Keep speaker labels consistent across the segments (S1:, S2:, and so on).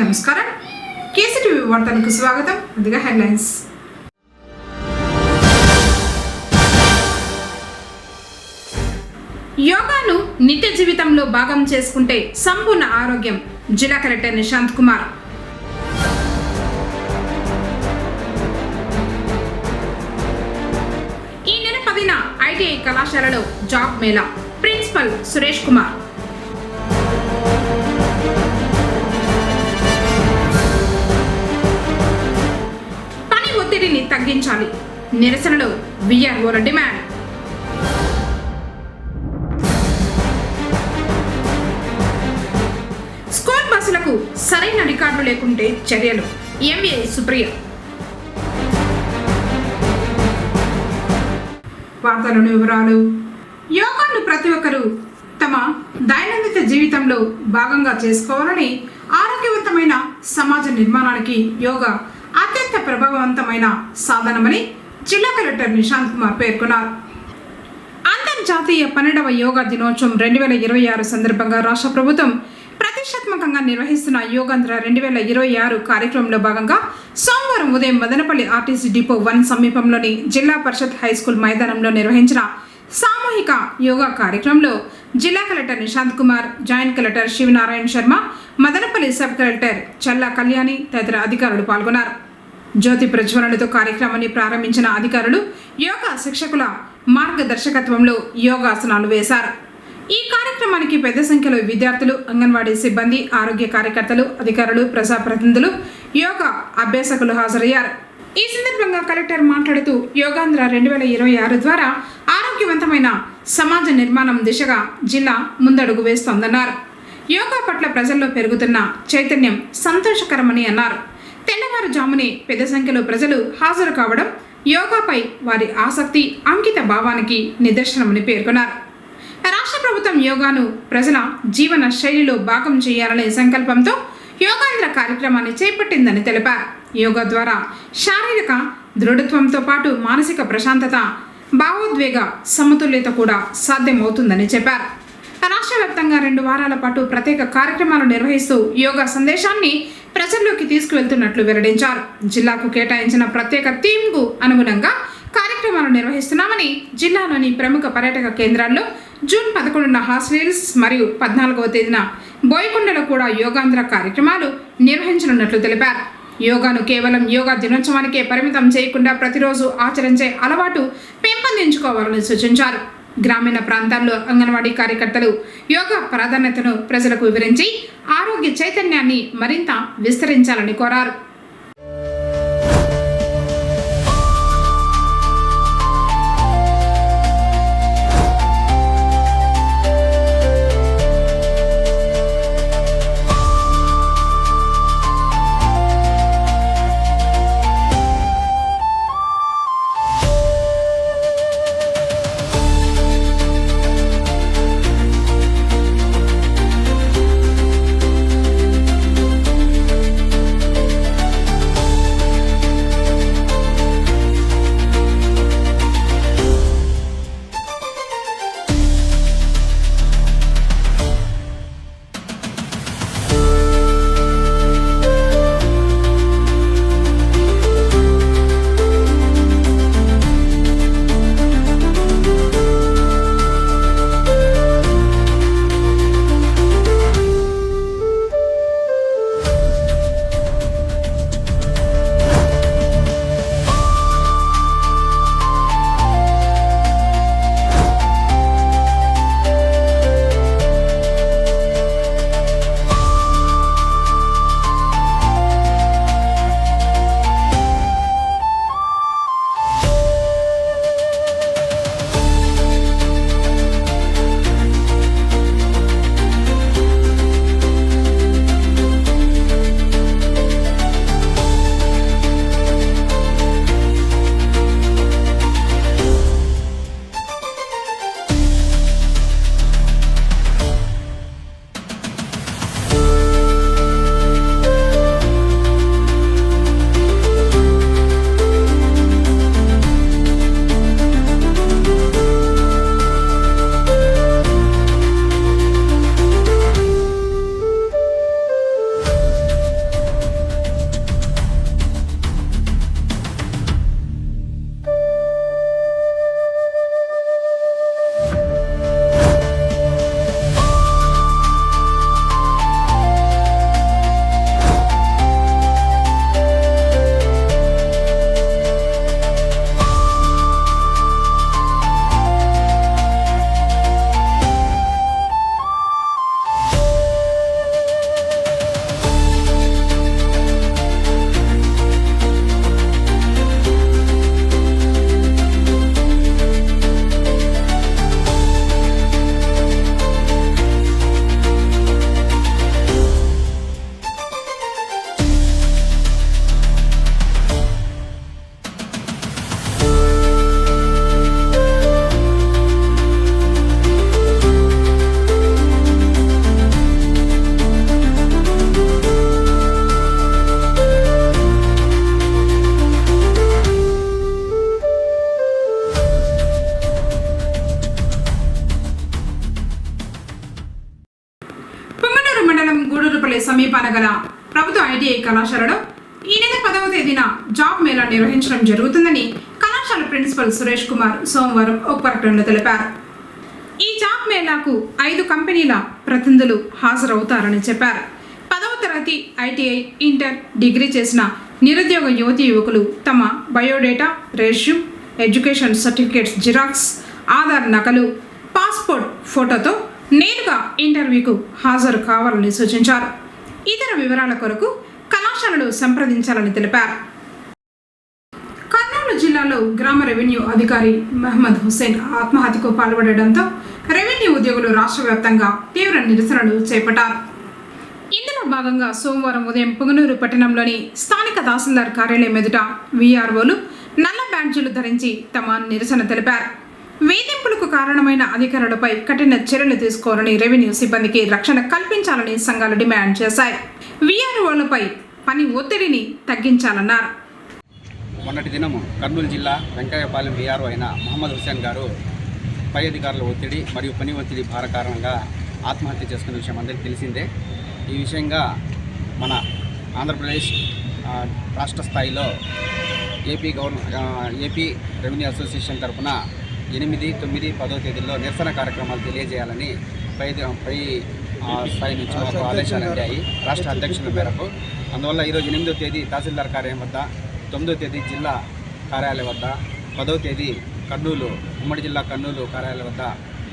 S1: నమస్కారం. కేసీటీవీ వార్తలకు స్వాగతం. ముందుగా హెడ్లైన్స్. యోగాను నిత్య జీవితంలో భాగం చేసుకుంటే సంపూర్ణ ఆరోగ్యం. జిల్లా కలెక్టర్ నిశాంత్ కుమార్. ఈ నెల 10న ఐటీఐ కళాశాలలో జాబ్ మేళా. ప్రిన్సిపల్ సురేష్ కుమార్. ఒత్తిడిని తగ్గించాలి. నిరసనలో వీఆర్ఓల డిమాండ్. స్కూల్ బస్సులకు సరైన రికార్డు లేకుంటే చర్యలు. ఎంవీఐ సుప్రియ. వార్తలోని వివరాలు. యోగాను ప్రతి ఒక్కరూ తమ దైనందిన జీవితంలో భాగంగా చేసుకోవాలని, ఆరోగ్యవంతమైన సమాజ నిర్మాణానికి యోగా అత్యంత ప్రభావవంతమైన సాధనమని జిల్లా కలెక్టర్ నిశాంత్ కుమార్ పేర్కొన్నారు. అంతర్జాతీయ 12వ యోగా దినోత్సవం 2026 సందర్భంగా రాష్ట్ర ప్రభుత్వం ప్రతిష్టాత్మకంగా నిర్వహిస్తున్న యోగాంధ్ర 2026 కార్యక్రమంలో భాగంగా సోమవారం ఉదయం మదనపల్లి ఆర్టీసీ డిపో 1 సమీపంలోని జిల్లా పరిషత్ హైస్కూల్ మైదానంలో నిర్వహించిన సామూహిక యోగా కార్యక్రమంలో జిల్లా collector Nishant Kumar, joint collector Sivanarayana Sharma, Madanapalli sub collector Challa Kalyani తదితర అధికారులు పాల్గొన్నారు. జ్యోతి ప్రజ్వలనతో కార్యక్రమాన్ని ప్రారంభించిన అధికారులు యోగా శిక్షకుల మార్గదర్శకత్వంలో యోగాసనాలు వేశారు. ఈ కార్యక్రమానికి పెద్ద సంఖ్యలో విద్యార్థులు, అంగన్వాడీ సిబ్బంది, ఆరోగ్య కార్యకర్తలు, అధికారులు, ప్రజాప్రతినిధులు, యోగా అభ్యాసకులు హాజరయ్యారు. ఈ సందర్భంగా కలెక్టర్ మాట్లాడుతూ యోగాంధ్ర 2026 ద్వారా ఆరోగ్యవంతమైన సమాజ నిర్మాణం దిశగా జిల్లా ముందడుగు వేస్తోందన్నారు. యోగా పట్ల ప్రజల్లో పెరుగుతున్న చైతన్యం సంతోషకరమని అన్నారు. తెల్లవారుజామునే పెద్ద సంఖ్యలో ప్రజలు హాజరు కావడం యోగాపై వారి ఆసక్తి, అంకిత భావానికి నిదర్శనమని పేర్కొన్నారు. రాష్ట్ర ప్రభుత్వం యోగాను ప్రజల జీవన శైలిలో భాగం చేయాలనే సంకల్పంతో యోగాంధ్ర కార్యక్రమాన్ని చేపట్టిందని తెలిపారు. యోగా ద్వారా శారీరక దృఢత్వంతో పాటు మానసిక ప్రశాంతత, భావోద్వేగ సమతుల్యత కూడా సాధ్యమవుతుందని చెప్పారు. రాష్ట్ర వ్యాప్తంగా 2 వారాల పాటు ప్రత్యేక కార్యక్రమాలు నిర్వహిస్తూ యోగా సందేశాన్ని ప్రజల్లోకి తీసుకువెళ్తున్నట్లు వెల్లడించారు. జిల్లాకు కేటాయించిన ప్రత్యేక థీమ్కు అనుగుణంగా కార్యక్రమాలు నిర్వహిస్తున్నామని, జిల్లాలోని ప్రముఖ పర్యాటక కేంద్రాల్లో జూన్ 11న హార్స్హిల్స్ మరియు 14వ తేదీన బోయకొండలో కూడా యోగాంధ్ర కార్యక్రమాలు నిర్వహించనున్నట్లు తెలిపారు. యోగాను కేవలం యోగా దినోత్సవానికే పరిమితం చేయకుండా ప్రతిరోజు ఆచరించే అలవాటు పెంపొందించుకోవాలని సూచించారు. గ్రామీణ ప్రాంతాల్లో అంగన్వాడీ కార్యకర్తలు యోగా ప్రాధాన్యతను ప్రజలకు వివరించి ఆరోగ్య చైతన్యాన్ని మరింత విస్తరించాలని కోరారు. తాడేపల్లి సమీపాన గల ప్రభుత్వ ఐటీఐ కళాశాలలో ఈ నెల 10వ తేదీన జాబ్ మేళా నిర్వహించడం జరుగుతుందని కళాశాల ప్రిన్సిపల్ సురేష్ కుమార్ సోమవారం ఒక ప్రకటనలో తెలిపారు. ఈ జాబ్ మేళాకు 5 కంపెనీల ప్రతినిధులు హాజరవుతారని చెప్పారు. 10వ తరగతి ఐటీఐ, ఇంటర్, డిగ్రీ చేసిన నిరుద్యోగ యువతీ యువకులు తమ biodata, resume, education certificates xerox, Aadhaar నకలు, పాస్పోర్ట్ ఫోటోతో నేరుగా ఇంటర్వ్యూకు హాజరు కావాలని సూచించారు. ఇతర వివరాల కొరకు కళాశాలలో సంప్రదించాలని తెలిపారు. కర్నూలు జిల్లాలో గ్రామ రెవెన్యూ అధికారి మహమ్మద్ హుస్సేన్ ఆత్మహత్యకు పాల్పడడంతో రెవెన్యూ ఉద్యోగులు రాష్ట్ర వ్యాప్తంగా తీవ్ర నిరసనలు చేపట్టారు. ఇందులో భాగంగా సోమవారం ఉదయం పుంగనూరు పట్టణంలోని స్థానిక తహసీల్దార్ కార్యాలయం ఎదుట వీఆర్ఓలు నల్ల బ్యాడ్జీలు ధరించి తమ నిరసన తెలిపారు. వేధింపులకు కారణమైన అధికారులపై కఠిన చర్యలు తీసుకోవాలని, రెవెన్యూ సిబ్బందికి రక్షణ కల్పించాలని సంఘాలు డిమాండ్ చేశాయి. వీఆర్ఓలపై పని ఒత్తిడిని తగ్గించాలన్నారు.
S2: మొన్నటి దినము కర్నూలు జిల్లా వెంకయ్యపాలెం వీఆర్ఓ అయిన మహమ్మద్ హుస్సేన్ గారు పై అధికారుల ఒత్తిడి మరియు పని ఒత్తిడి భార కారణంగా ఆత్మహత్య చేసుకున్న విషయం అందరికీ తెలిసిందే. ఈ విషయంగా మన ఆంధ్రప్రదేశ్ రాష్ట్ర స్థాయిలో ఏపీ రెవెన్యూ అసోసియేషన్ తరఫున 8, 9, 10వ తేదీల్లో నిరసన కార్యక్రమాలు తెలియజేయాలని పై స్థాయి నుంచి మాకు ఆదేశాలు అందాయి రాష్ట్ర అధ్యక్షుల మేరకు. అందువల్ల ఈరోజు 8వ తేదీ తహసీల్దార్ కార్యాలయం వద్ద, 9వ తేదీ జిల్లా కార్యాలయం వద్ద, 10వ తేదీ కర్నూలు ఉమ్మడి జిల్లా కర్నూలు కార్యాలయం వద్ద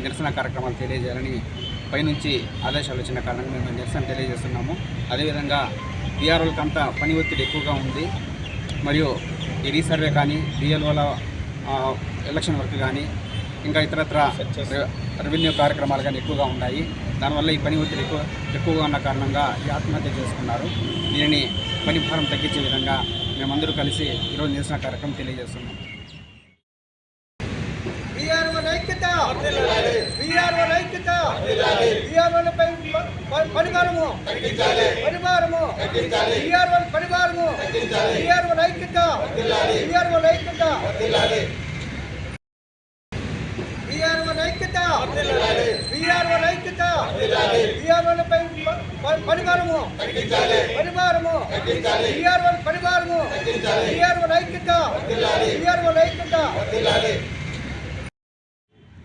S2: నిరసన కార్యక్రమాలు తెలియజేయాలని పైనుంచి ఆదేశాలు వచ్చిన కారణంగా మేము నిరసన తెలియజేస్తున్నాము. అదేవిధంగా వీఆర్ఓలకంతా పని ఒత్తిడి ఎక్కువగా ఉంది. మరియు ఈ రీసర్వే కానీ, డిఎల్ఓల ఎలక్షన్ వర్క్ కానీ, ఇంకా ఇతరత్ర రెవెన్యూ కార్యక్రమాలు కానీ ఎక్కువగా ఉన్నాయి. దానివల్ల ఈ పని ఒత్తిడి ఎక్కువగా ఉన్న కారణంగా ఈ ఆత్మహత్య చేసుకున్నారు. దీనిని పని భారం తగ్గించే విధంగా మేమందరూ కలిసి ఈరోజు నిరసన కార్యక్రమం తెలియజేస్తున్నాం.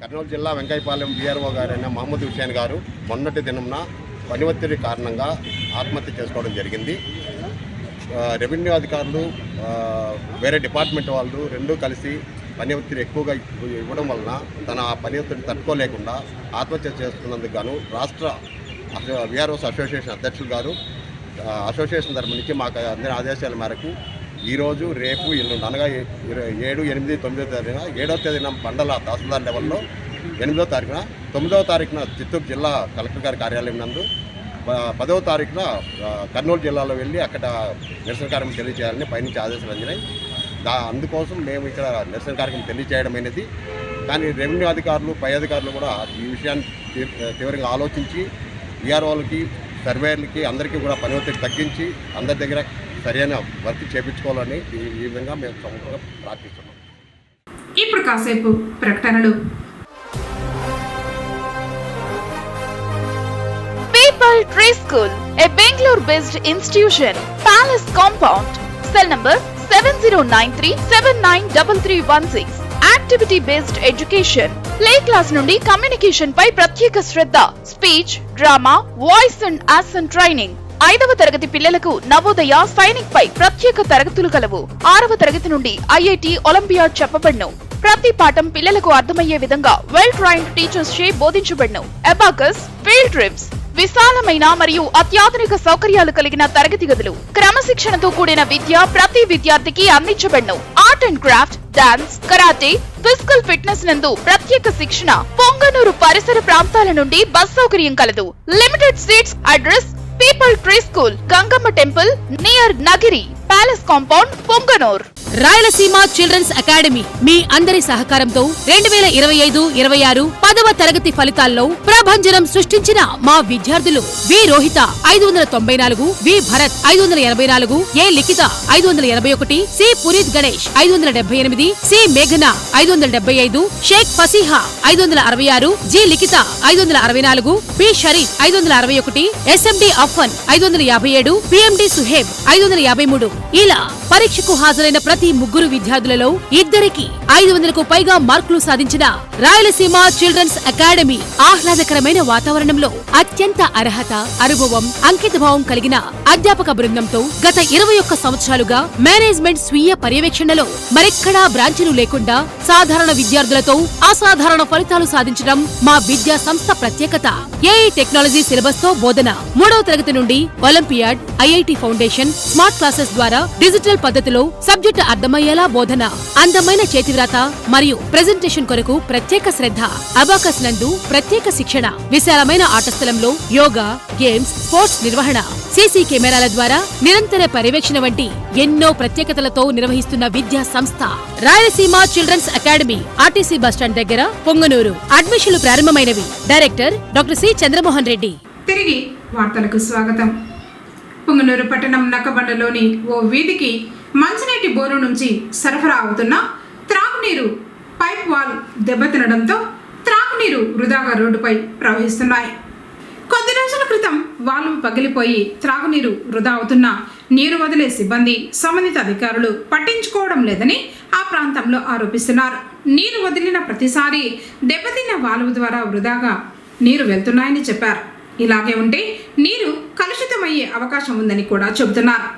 S3: కర్నూలు జిల్లా వెంకయ్యపాలెం వీఆర్ఓ గారైన మహమ్మద్ హుస్సేన్ గారు మొన్నటి దినంన పని ఒత్తిడి కారణంగా ఆత్మహత్య చేసుకోవడం జరిగింది. రెవెన్యూ అధికారులు, వేరే డిపార్ట్మెంట్ వాళ్ళు రెండూ కలిసి పని ఒత్తిడి ఎక్కువగా ఇవ్వడం వలన తన పని ఒత్తిడి తట్టుకోలేకుండా ఆత్మహత్య చేసుకున్నందుకు గాను రాష్ట్ర వీఆర్ఓస్ అసోసియేషన్ అధ్యక్షులు గారు అసోసియేషన్ తరఫు నుంచి మాకు అందిన ఆదేశాల మేరకు ఈరోజు, రేపు, ఎల్లుండి అనగా 7, 8, 9వ తేదీన, 7వ తేదీన మండల తహసీల్దార్ లెవెల్లో, 8వ తారీఖున, 9వ తారీఖున చిత్తూరు జిల్లా కలెక్టర్ గారి కార్యాలయం నందు, 10వ తారీఖున కర్నూలు జిల్లాలో వెళ్ళి అక్కడ నిరసన కార్యక్రమం తెలియజేయాలని పైనుంచి ఆదేశాలు అందినాయి. అందుకోసం మేము ఇక్కడ నిరసన కార్యక్రమం తెలియజేయడం అనేది. కానీ రెవెన్యూ అధికారులు, పై అధికారులు కూడా ఈ విషయాన్ని తీవ్రంగా ఆలోచించి వీఆర్ఓలకి, సర్వేయర్లకి అందరికీ కూడా పని ఒత్తిడి తగ్గించి అందరి దగ్గర సరైన వర్క్ చేయించుకోవాలని ఈ విధంగా మేము సమూహంగా ప్రార్థిస్తున్నాం.
S1: ఇప్పుడు కాసేపు ప్రకటనలు.
S4: People Tree School, a Bangalore-based institution, Palace Compound, cell number 7093793316. Activity-based education, play class నుండి కమ్యూనికేషన్ పై ప్రత్యేక శ్రద్ధ, speech, drama, voice and action training. 5వ తరగతి పిల్లలకు నవోదయ, సైనిక్ పై ప్రత్యేక తరగతులు కలవు. 6వ తరగతి నుండి ఐఐటి, ఒలింపియాడ్ చెప్పబడును. ప్రతి పాఠం పిల్లలకు అర్థమయ్యే విధంగా వెల్ ట్రైన్డ్ టీచర్స్ చే బోధించబడును. అబాకస్, ఫీల్డ్ ట్రిప్స్, విశాలమైన మరియు అత్యాధునిక సౌకర్యాలు కలిగిన తరగతి గదులు, క్రమశిక్షణతో కూడిన విద్య ప్రతి విద్యార్థికి అందించబడును. Art and craft, dance, karate, physical fitness నందు ప్రత్యేక శిక్షణ. పొంగనూరు పరిసర ప్రాంతాల నుండి బస్ సౌకర్యం కలదు. Limited seats. Address: People Tree School, Gangama Temple, near Nagiri. Palace compound, Punganur.
S5: Rayalaseema children's academy మీ అందరి సహకారంతో 2025-26 10వ తరగతి ఫలితాల్లో ప్రభంజనం సృష్టించిన మా విద్యార్థులు వి రోహిత 594, వి భరత్ 584, ఏ లిఖిత 581, సి పునీత్ గణేష్ 578, సి మేఘన 575, షేక్ ఫసీహా 566, జి లిఖిత 564, పి షరీఫ్ 561, ఎస్ఎండి అఫ్ఫన్ 557, పిఎండి సుహేబ్ 553. ఇలా పరీక్షకు హాజరైన ప్రతి ముగ్గురు విద్యార్థులలో ఇద్దరికి 500కు పైగా మార్కులు సాధించిన రాయలసీమ చిల్డ్రన్స్ అకాడమీ ఆహ్లాదకరమైన వాతావరణంలో అత్యంత అర్హత, అనుభవం, అంకితభావం కలిగిన అధ్యాపక బృందంతో గత 21 సంవత్సరాలుగా మేనేజ్మెంట్ స్వీయ పర్యవేక్షణలో మరెక్కడా బ్రాంచీలు లేకుండా సాధారణ విద్యార్థులతో అసాధారణ ఫలితాలు సాధించడం మా విద్యా సంస్థ ప్రత్యేకత. ఏఐ టెక్నాలజీ సిలబస్ తో బోధన, 3వ తరగతి నుండి olympiad, IIT foundation, smart classes ద్వారా డిజిటల్ పద్ధతిలో సబ్జెక్టు అర్థమయ్యేలా బోధన, అందమైన చేతివ్రాత మరియు ప్రెజెంటేషన్ కొరకు ప్రత్యేక శ్రద్ధ, అబాకస్ నందు ప్రత్యేక శిక్షణ, విశాలమైన ఆట స్థలంలో యోగా, గేమ్స్, స్పోర్ట్స్ నిర్వహణ, సీసీ కెమెరాల ద్వారా నిరంతర పర్యవేక్షణ వంటి ఎన్నో ప్రత్యేకతలతో నిర్వహిస్తున్న విద్యా సంస్థ Rayalaseema children's academy, RTC bus stand దగ్గర, పొంగనూరు. అడ్మిషన్లు ప్రారంభమైనవి. Director doctor C Chandramohan Reddy.
S1: తిరిగి వార్తలకు స్వాగతం. పుంగనూరు పట్టణం నక్కబండలోని ఓ వీధికి మంచినీటి బోరు నుంచి సరఫరా అవుతున్న త్రాగునీరు పైప్ వాల్ దెబ్బతినడంతో త్రాగునీరు వృధాగా రోడ్డుపై ప్రవహిస్తున్నాయి. కొద్ది రోజుల క్రితం వాల్వ్ పగిలిపోయి త్రాగునీరు వృధా అవుతున్న నీరు వదిలే సిబ్బంది, సంబంధిత అధికారులు పట్టించుకోవడం లేదని ఆ ప్రాంతంలో ఆరోపిస్తున్నారు. నీరు వదిలిన ప్రతిసారి దెబ్బతిన్న వాల్వ్ ద్వారా వృధాగా నీరు వెళ్తున్నాయని చెప్పారు. ఇలాగే ఉంటే నీరు కలుషితమయ్యే అవకాశం ఉందని కూడా చెబుతున్నారు.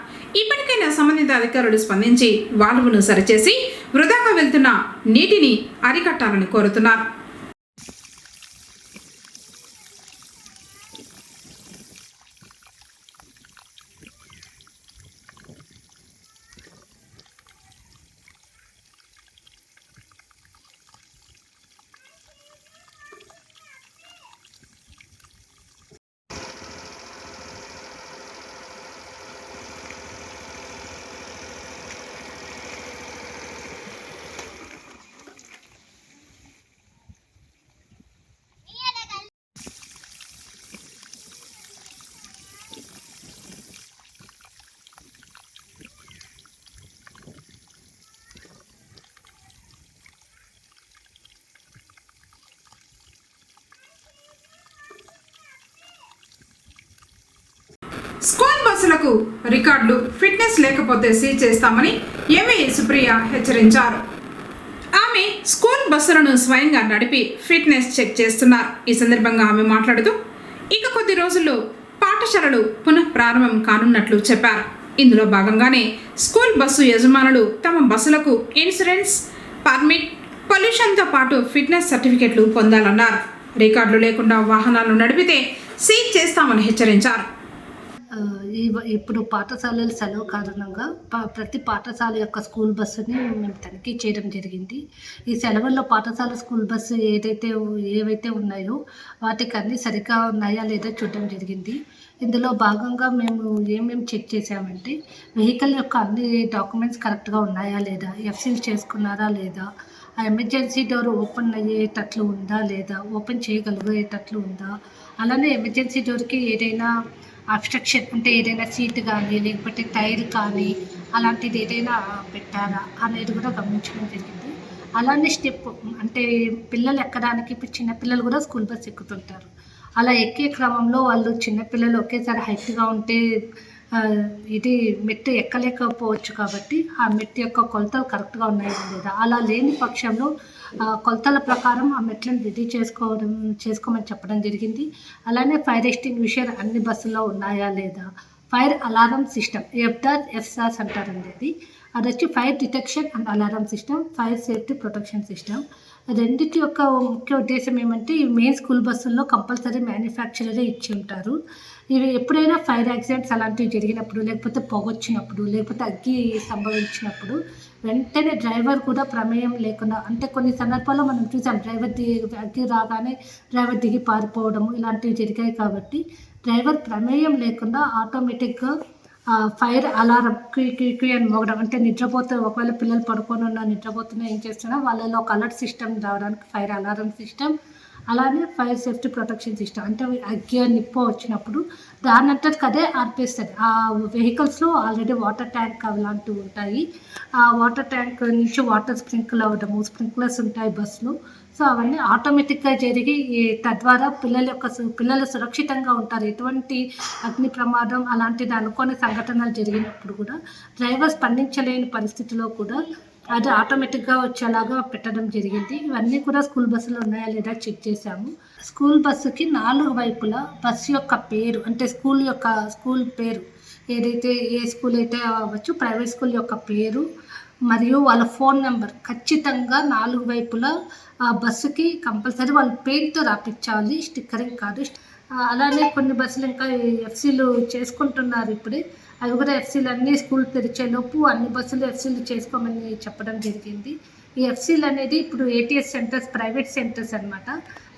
S1: ఇప్పటికైనా సంబంధిత అధికారులు స్పందించి వాల్వ్ను సరిచేసి వృధాగా వెళ్తున్న నీటిని అరికట్టాలని కోరుతున్నారు. స్కూల్ బస్సులకు రికార్డులు, ఫిట్నెస్ లేకపోతే సీజ్ చేస్తామని ఎంఏ సుప్రియ హెచ్చరించారు. ఆమె స్కూల్ బస్సులను స్వయంగా నడిపి ఫిట్నెస్ చెక్ చేస్తున్నారు. ఈ సందర్భంగా ఆమె మాట్లాడుతూ ఇక కొద్ది రోజుల్లో పాఠశాలలు పునః ప్రారంభం కానున్నట్లు చెప్పారు. ఇందులో భాగంగానే స్కూల్ బస్సు యజమానులు తమ బస్సులకు ఇన్సూరెన్స్, పర్మిట్, పొల్యూషన్తో పాటు ఫిట్నెస్ సర్టిఫికెట్లు పొందాలన్నారు. రికార్డులు లేకుండా వాహనాలను నడిపితే సీజ్ చేస్తామని హెచ్చరించారు.
S6: ఇప్పుడు పాఠశాలల సెలవు కారణంగా ప్రతి పాఠశాల యొక్క స్కూల్ బస్సుని మేము తనిఖీ చేయడం జరిగింది. ఈ సెలవుల్లో పాఠశాల స్కూల్ బస్సు ఏవైతే ఉన్నాయో వాటికి అన్నీ సరిగ్గా ఉన్నాయా లేదా చూడడం జరిగింది. ఇందులో భాగంగా మేము ఏమేమి చెక్ చేసామంటే వెహికల్ యొక్క అన్ని డాక్యుమెంట్స్ కరెక్ట్గా ఉన్నాయా లేదా, ఎఫ్సీల్ చేసుకున్నారా లేదా, ఆ ఎమర్జెన్సీ డోర్ ఓపెన్ అయ్యేటట్లు ఉందా లేదా, ఓపెన్ చేయగలిగేటట్లు ఉందా, అలానే ఎమర్జెన్సీ డోర్కి ఏదైనా అబ్స్ట్రక్షన్ అంటే ఏదైనా సీట్ కానీ లేకపోతే టైర్ కానీ అలాంటిది ఏదైనా పెట్టారా అనేది కూడా గమనించడం జరిగింది. అలానే స్టెప్ అంటే పిల్లలు ఎక్కడానికి ఇప్పుడు చిన్నపిల్లలు కూడా స్కూల్ బస్ ఎక్కుతుంటారు. అలా ఎక్కే క్రమంలో వాళ్ళు చిన్నపిల్లలు ఒకేసారి హైట్గా ఉంటే ఇది మెట్టు ఎక్కలేకపోవచ్చు. కాబట్టి ఆ మెట్టు యొక్క కొలతలు కరెక్ట్గా ఉన్నాయా లేదా, అలా లేని పక్షంలో కొలతల ప్రకారం ఆ మెట్లను రెడీ చేసుకోమని చెప్పడం జరిగింది. అలానే ఫైర్ ఎక్స్టింగ్విషర్ అన్ని బస్సుల్లో ఉన్నాయా లేదా, ఫైర్ అలారం సిస్టమ్ FDAS అంటారండి. అది వచ్చి fire detection and alarm system, fire safety protection system. రెండింటి యొక్క ముఖ్య ఉద్దేశం ఏమంటే ఈ మెయిన్ స్కూల్ బస్సుల్లో కంపల్సరీ మ్యానుఫ్యాక్చరరే ఇచ్చి ఉంటారు. ఇవి ఎప్పుడైనా ఫైర్ యాక్సిడెంట్స్ అలాంటివి జరిగినప్పుడు, లేకపోతే పొగొచ్చినప్పుడు, లేకపోతే అగ్గి సంభవించినప్పుడు వెంటనే డ్రైవర్ కూడా ప్రమేయం లేకుండా, అంటే కొన్ని సందర్భాల్లో మనం చూసాం అగ్గి రాగానే డ్రైవర్ దిగి పారిపోవడం ఇలాంటివి జరిగాయి. కాబట్టి డ్రైవర్ ప్రమేయం లేకుండా ఆటోమేటిక్గా ఫైర్ అలారం క్యూ అని మోగడం, అంటే నిద్రపోతే ఒకవేళ పిల్లలు పడుకొని ఉన్నా నిద్రపోతున్నా ఏం చేస్తున్నా వాళ్ళలో ఒక అలర్ట్ సిస్టమ్ రావడానికి ఫైర్ అలారం సిస్టమ్, అలానే ఫైర్ సేఫ్టీ ప్రొటెక్షన్ సిస్టమ్. అంటే అగ్గి నిప్పు వచ్చినప్పుడు దానంతటికి అదే ఆర్పేస్తుంది. ఆ వెహికల్స్లో ఆల్రెడీ వాటర్ ట్యాంక్ అలాంటివి ఉంటాయి. ఆ వాటర్ ట్యాంక్ నుంచి వాటర్ స్ప్రింకిల్ అవ్వడము, స్ప్రింక్లర్స్ ఉంటాయి బస్సులో. సో అవన్నీ ఆటోమేటిక్గా జరిగి తద్వారా పిల్లలు సురక్షితంగా ఉంటారు. ఎటువంటి అగ్ని ప్రమాదం అలాంటిది అనుకోని సంఘటనలు జరిగినప్పుడు కూడా డ్రైవర్ స్పందించలేని పరిస్థితిలో కూడా అది ఆటోమేటిక్గా వచ్చేలాగా పెట్టడం జరిగింది. ఇవన్నీ కూడా స్కూల్ బస్సులో ఉన్నాయా లేదా చెక్ చేశాము. స్కూల్ బస్సుకి 4 వైపులా బస్సు యొక్క పేరు, అంటే స్కూల్ పేరు ఏదైతే ఏ స్కూల్ అయితే అవ్వచ్చు, ప్రైవేట్ స్కూల్ యొక్క పేరు మరియు వాళ్ళ ఫోన్ నెంబర్ ఖచ్చితంగా 4 వైపులా ఆ బస్సుకి కంపల్సరీ వాళ్ళు పెయింట్తో రాపించాలి, స్టిక్కరింగ్ కాదు. అలానే కొన్ని బస్సులు ఇంకా ఎఫ్సీలు చేసుకుంటున్నారు ఇప్పుడే. అవి కూడా ఎఫ్సీలు అన్నీ స్కూల్ తెరిచేలోపు అన్ని బస్సులు ఎఫ్సీలు చేసుకోమని చెప్పడం జరిగింది. ఈ ఎఫ్సీలు అనేది ఇప్పుడు ఏటీఎస్ సెంటర్స్, ప్రైవేట్ సెంటర్స్ అన్నమాట.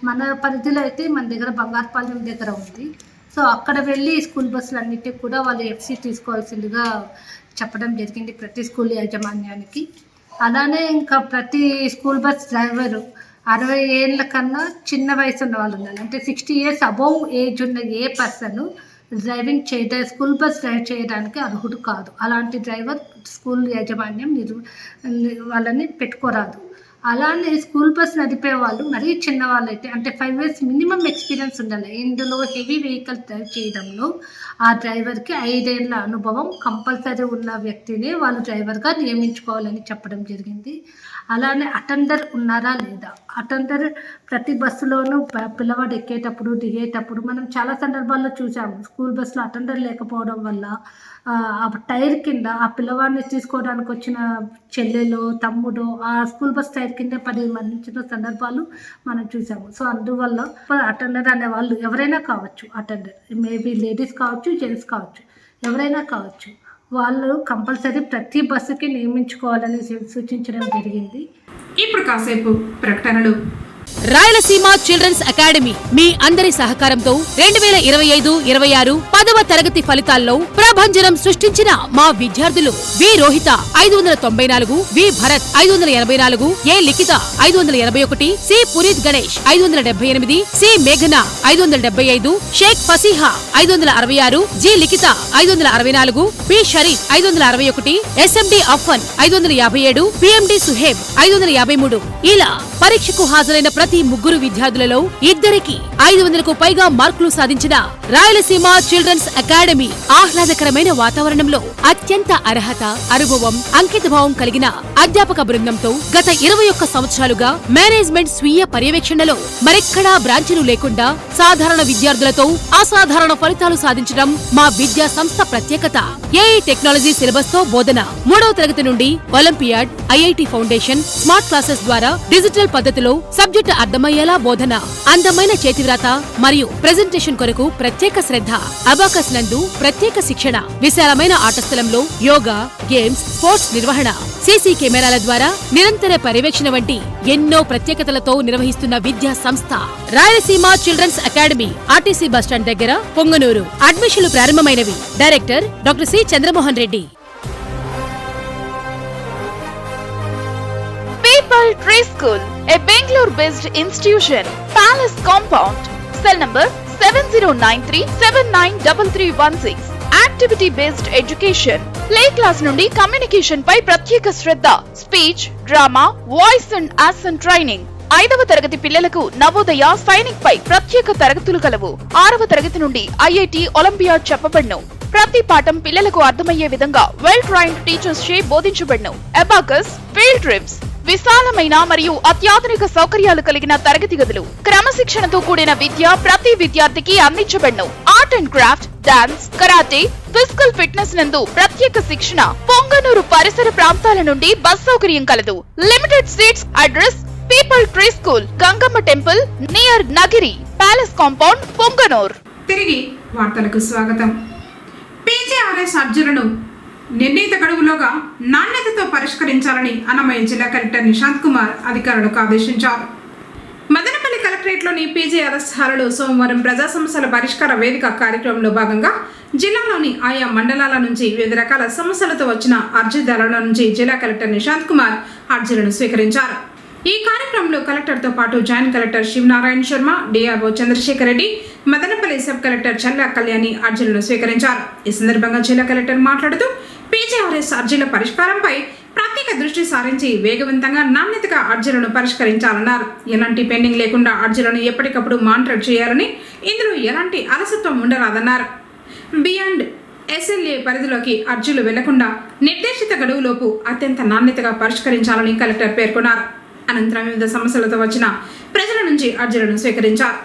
S6: మన పరిధిలో అయితే మన దగ్గర బంగారుపాలెం దగ్గర ఉంది. సో అక్కడ వెళ్ళి స్కూల్ బస్సులు అన్నిటికి కూడా వాళ్ళు ఎఫ్సీ తీసుకోవాల్సిందిగా చెప్పడం జరిగింది ప్రతి స్కూల్ యాజమాన్యానికి. అలానే ఇంకా ప్రతి స్కూల్ బస్ డ్రైవరు 60 ఏళ్ళ కన్నా చిన్న వయసు ఉన్న వాళ్ళు ఉండాలి. అంటే 60 years అబోవ్ ఏజ్ ఉన్న ఏ పర్సన్ స్కూల్ బస్ డ్రైవ్ చేయడానికి అర్హుడు కాదు. అలాంటి డ్రైవర్ స్కూల్ యాజమాన్యం వాళ్ళని పెట్టుకోరాదు. అలానే స్కూల్ బస్ నడిపే వాళ్ళు మరీ చిన్న వాళ్ళైతే, అంటే 5 years మినిమం ఎక్స్పీరియన్స్ ఉండాలి. ఇందులో హెవీ వెహికల్ డ్రైవ్ చేయడంలో ఆ డ్రైవర్కి 5 ఏళ్ళ అనుభవం కంపల్సరీ ఉన్న వ్యక్తిని వాళ్ళు డ్రైవర్గా నియమించుకోవాలని చెప్పడం జరిగింది. అలానే అటెండర్ ఉన్నారా లేదా, అటెండర్ ప్రతి బస్సులోనూ పిల్లవాడు ఎక్కేటప్పుడు దిగేటప్పుడు మనం చాలా సందర్భాల్లో చూసాము. స్కూల్ బస్సులో అటెండర్ లేకపోవడం వల్ల ఆ టైర్ కింద ఆ పిల్లవాడిని తీసుకోవడానికి వచ్చిన చెల్లెలో తమ్ముడో ఆ స్కూల్ బస్ టైర్ కింద మరణించిన సందర్భాలు మనం చూసాము. సో అందువల్ల అటెండర్ అనే వాళ్ళు ఎవరైనా కావచ్చు, అటెండర్ మేబీ లేడీస్ కావచ్చు, జెంట్స్ కావచ్చు, ఎవరైనా కావచ్చు, వాళ్ళు కంపల్సరీ ప్రతి బస్సుకి నియమించుకోవాలని సూచించడం జరిగింది.
S1: ఇప్పుడు కాసేపు ప్రకటనలు.
S5: రాయలసీమ చిల్డ్రన్స్ అకాడమీ మీ అందరి సహకారంతో 2025-26 10వ తరగతి ఫలితాల్లో ప్రభంజనం సృష్టించిన మా విద్యార్థులు వి రోహిత 594, వి భరత్ 584, ఏ లిఖిత 581, సి పునీత్ గణేష్ 578, సి మేఘన 575, షేక్ ఫసీహా 566, జి లిఖిత 564, పి షరీఫ్ 561, ఎస్ఎండి అఫ్ఫన్ 557, పిఎండి సుహేబ్ 553. ఇలా పరీక్షకు హాజరైన ప్రతి 3 విద్యార్థులలో 2కి 500కు పైగా మార్కులు సాధించిన రాయలసీమ చిల్డ్రన్స్ అకాడమీ ఆహ్లాదకరమైన వాతావరణంలో అత్యంత అర్హత, అనుభవం, అంకితభావం కలిగిన అధ్యాపక బృందంతో గత 21 సంవత్సరాలుగా మేనేజ్మెంట్ స్వీయ పర్యవేక్షణలో మరెక్కడా బ్రాంచీలు లేకుండా సాధారణ విద్యార్థులతో అసాధారణ ఫలితాలు సాధించడం మా విద్యా సంస్థ ప్రత్యేకత. ఏఐ టెక్నాలజీ సిలబస్ తో బోధన, 3వ తరగతి నుండి olympiad, IIT foundation, smart classes ద్వారా డిజిటల్ పద్ధతిలో సబ్జెక్టు అర్థమయ్యేలా బోధన, అందమైన చేతివ్రాత మరియు ప్రెజెంటేషన్ కొరకు ప్రత్యేక శ్రద్ధ, అబాకస్ నందు ప్రత్యేక శిక్షణ, విశాలమైన ఆట స్థలంలో యోగా, గేమ్స్, స్పోర్ట్స్ నిర్వహణ, సీసీ కెమెరాల ద్వారా నిరంతర పర్యవేక్షణ వంటి ఎన్నో ప్రత్యేకతలతో నిర్వహిస్తున్న విద్యా సంస్థ Rayalaseema children's academy, RTC bus stand దగ్గర, పొంగనూరు. అడ్మిషన్లు ప్రారంభమైనవి. Director doctor C Chandramohan Reddy.
S4: People Tree School, a Bangalore-based institution, Palace Compound, cell number 7093793316. Activity-based education, play class నుండి కమ్యూనికేషన్ పై ప్రత్యేక శ్రద్ధ, speech, drama, voice and action training. 5వ తరగతి పిల్లలకు నవోదయ, సైనిక్ పై ప్రత్యేక తరగతులు కలవు. 6వ తరగతి నుండి ఐఐటి, ఒలింపియాడ్ చెప్పబడును. ప్రతి పాఠం పిల్లలకు అర్థమయ్యే విధంగా వెల్ ట్రైన్డ్ టీచర్స్ చే బోధించబడును. అబాకస్, ఫీల్డ్ ట్రిప్స్, విశాలమైన మరియు అత్యాధునిక సౌకర్యాలు కలిగిన తరగతి గదులు, క్రమశిక్షణతో కూడిన విద్య ప్రతి విద్యార్థికి అందించబడును. Art and craft, dance, karate, physical fitness నందు ప్రత్యేక శిక్షణ. పొంగనూరు పరిసర ప్రాంతాల నుండి బస్ సౌకర్యం కలదు. Limited seats. Address people tree school, Gangamma temple near Nagari, palace compound, Punganur.
S1: తిరిగి వార్తలకు స్వాగతం. పీజీఆర్ఎస్ అర్జీలను నిర్ణీత గడువులోగా నాణ్యతతో పరిష్కరించాలని అన్నమయ్య జిల్లా కలెక్టర్ నిశాంత్ కుమార్ అధికారులకు ఆదేశించారు. మదనపల్లి కలెక్టరేట్లోని పీజీఆర్ఎస్ హాలులో సోమవారం ప్రజా సమస్యల పరిష్కార వేదిక కార్యక్రమంలో భాగంగా జిల్లాలోని ఆయా మండలాల నుంచి వివిధ రకాల సమస్యలతో వచ్చిన అర్జీదారుల నుంచి జిల్లా కలెక్టర్ నిశాంత్ కుమార్ అర్జీలను స్వీకరించారు. ఈ కార్యక్రమంలో కలెక్టర్తో పాటు joint collector Sivanarayana Sharma, DRO Chandrasekhar Reddy, Madanapalli sub collector Challa Kalyani అర్జీలను స్వీకరించారు. ఈ సందర్భంగా జిల్లా కలెక్టర్ మాట్లాడుతూ పీజీఆర్ఎస్ అర్జీల పరిష్కారంపై ప్రత్యేక దృష్టి సారించి వేగవంతంగా నాణ్యతగా అర్జీలను పరిష్కరించాలన్నారు. ఎలాంటి పెండింగ్ లేకుండా అర్జీలను ఎప్పటికప్పుడు మానిటర్ చేయాలని, ఇందులో ఎలాంటి అలసత్వం ఉండరాదన్నారు. బియాండ్ ఎస్ఎల్ఏ పరిధిలోకి అర్జీలు వెళ్లకుండా నిర్దేశిత గడువులోపు అత్యంత నాణ్యతగా పరిష్కరించాలని కలెక్టర్ పేర్కొన్నారు. అనంతరం వివిధ సమస్యలతో వచ్చిన ప్రజల నుంచి అర్జీలను స్వీకరించారు.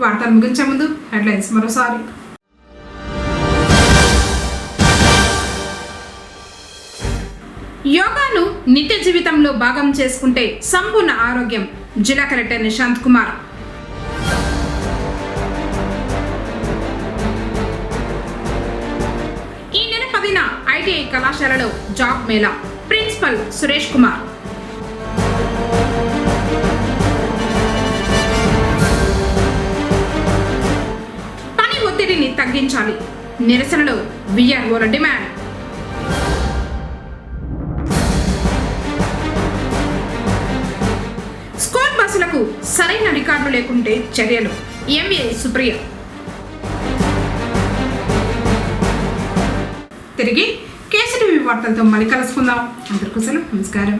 S1: వార్తలు ముగించే ముందు హెడ్లైన్స్ మరోసారి. యోగాను నిత్య జీవితంలో భాగం చేసుకుంటే సంపూర్ణ ఆరోగ్యం, జిల్లా కలెక్టర్ నిశాంత్ కుమార్. ఈ నెల 10న ఐటీఐ కళాశాలలో జాబ్ మేళా, ప్రిన్సిపల్ సురేష్ కుమార్. ఒత్తిడిని తగ్గించాలి, నిరసనలో విఆర్ఓల డిమాండ్. స్కూల్ బస్సులకు సరైన రికార్డులు లేకుంటే చర్యలు, ఎంఏ సుప్రియ. తిరిగి కేసీటీవీ వార్తలతో మళ్ళీ కలుసుకుందాం. అందరికీ నమస్కారం.